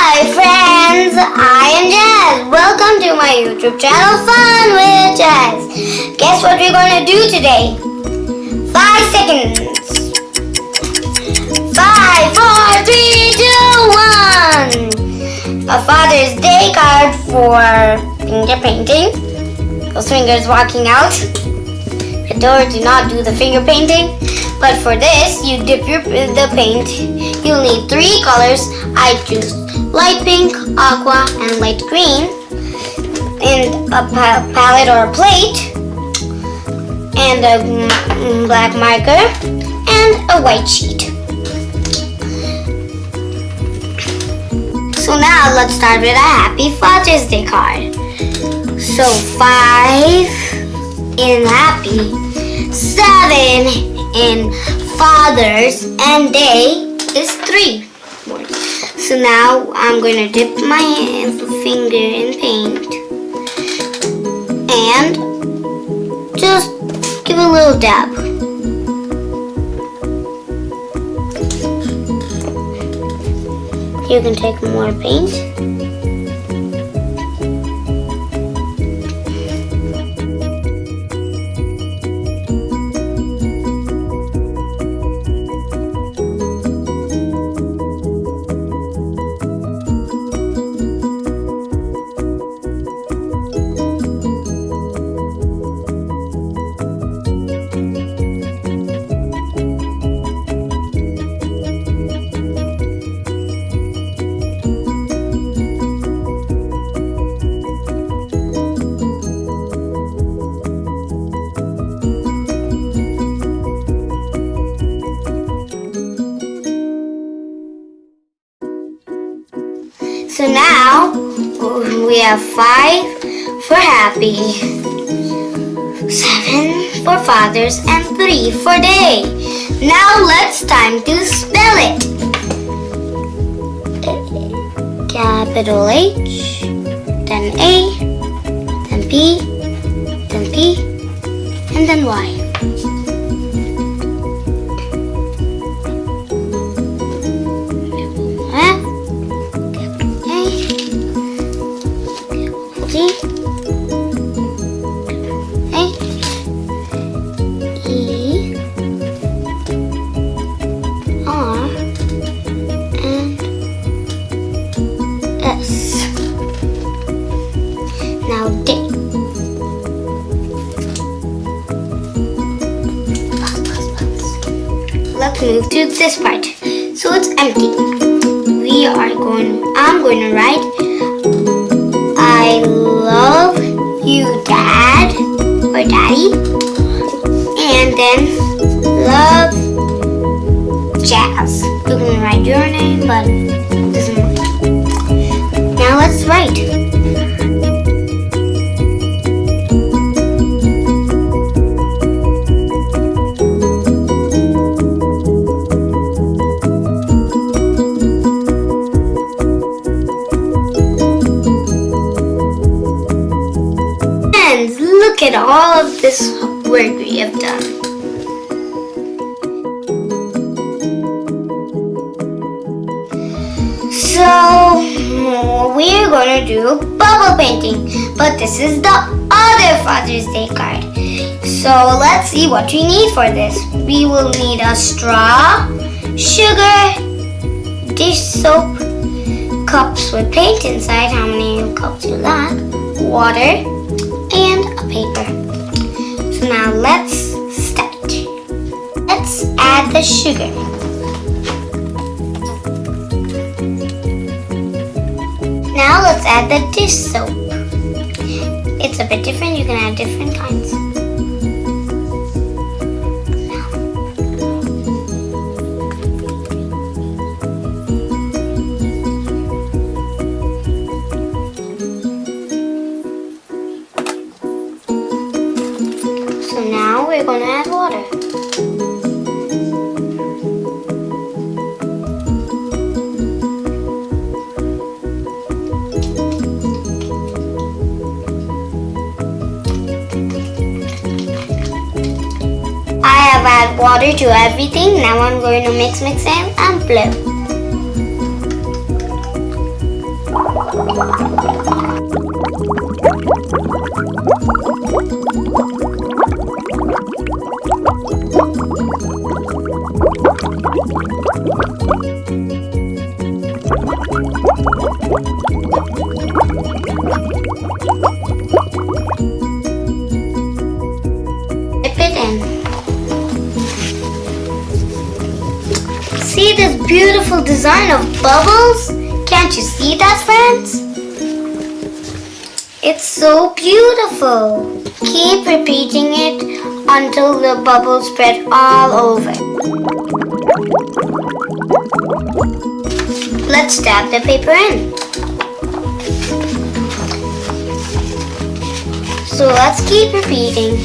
Hi friends, I am Jazz. Welcome to my YouTube channel Fun with Jazz. Guess what we're going to do today? 5 seconds. 5, 4, 3, 2, 1. A Father's Day card for finger painting. Those fingers walking out. Do not do the finger painting. But for this, you dip the paint. You'll need 3 colors. I choose light pink, aqua, and light green. And a palette or a plate. And a black marker. And a white sheet. So now let's start with a Happy Father's Day card. So 5 in happy, 7 in fathers, and day is 3. So now I'm going to dip my finger in paint and just give a little dab. You can take more paint. So now we have 5 for happy, 7 for fathers, and 3 for day. Now let's time to spell it. Capital H, then A, then P, then P, and then Y. Now day. Let's move to this part. So it's empty. I'm going to write I love you, Dad or Daddy, and then love Jazz. You can write your name, but it doesn't matter. Now let's write. Look at all of this work we have done. So we're going to do bubble painting, but this is the other Father's Day card. So let's see what we need for this. We will need a straw, sugar, dish soap, cups with paint inside, how many cups you like, water, and a paper. So now let's start. Let's add the sugar. Now let's add the dish soap. It's a bit different, you can add different kinds. So now we're going to add water. I have added water to everything. Now I'm going to mix and blow. Dip it in. See this beautiful design of bubbles? Can't you see that, friends? It's so beautiful. Keep repeating it until the bubbles spread all over. Let's dab the paper in. So let's keep repeating.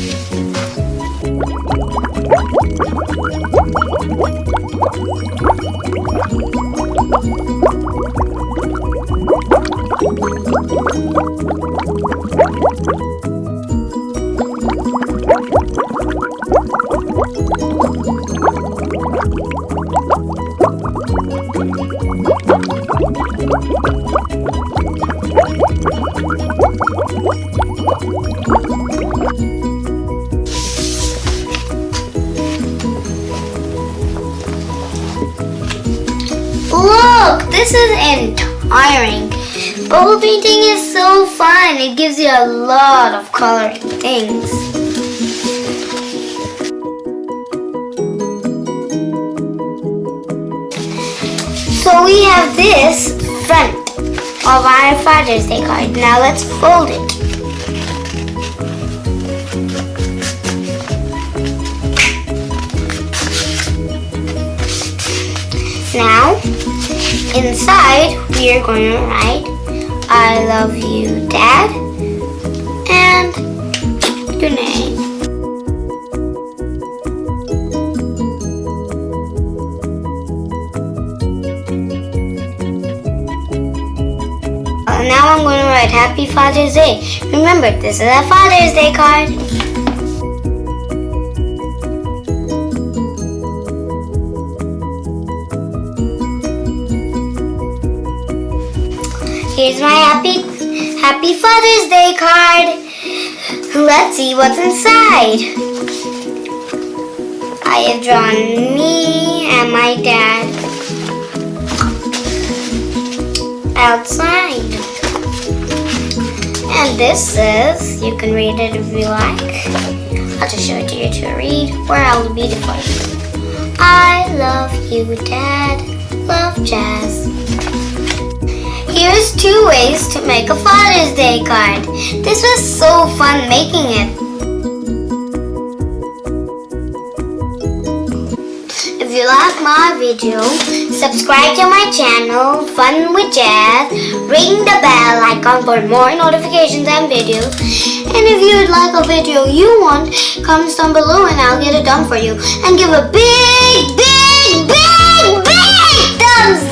Look, this is entiring. Bubble painting is so fun. It gives you a lot of coloring things. So we have this front of our Father's Day card. Now let's fold it. Now, inside we are going to write, I love you, Dad, and your name. Now I'm going to write Happy Father's Day. Remember, this is a Father's Day card. Here's my Happy Father's Day card. Let's see what's inside. I have drawn me and my dad outside. And this says, you can read it if you like. I'll just show it to you to read, or I'll read it for you. I love you, Dad. Love, Jazz. Here's 2 ways to make a Father's Day card. This was so fun making it. If you like my video, subscribe to my channel, Fun with Jazz. Ring the bell icon for more notifications and videos. And if you'd like a video you want, comment down below and I'll get it done for you. And give a big thumbs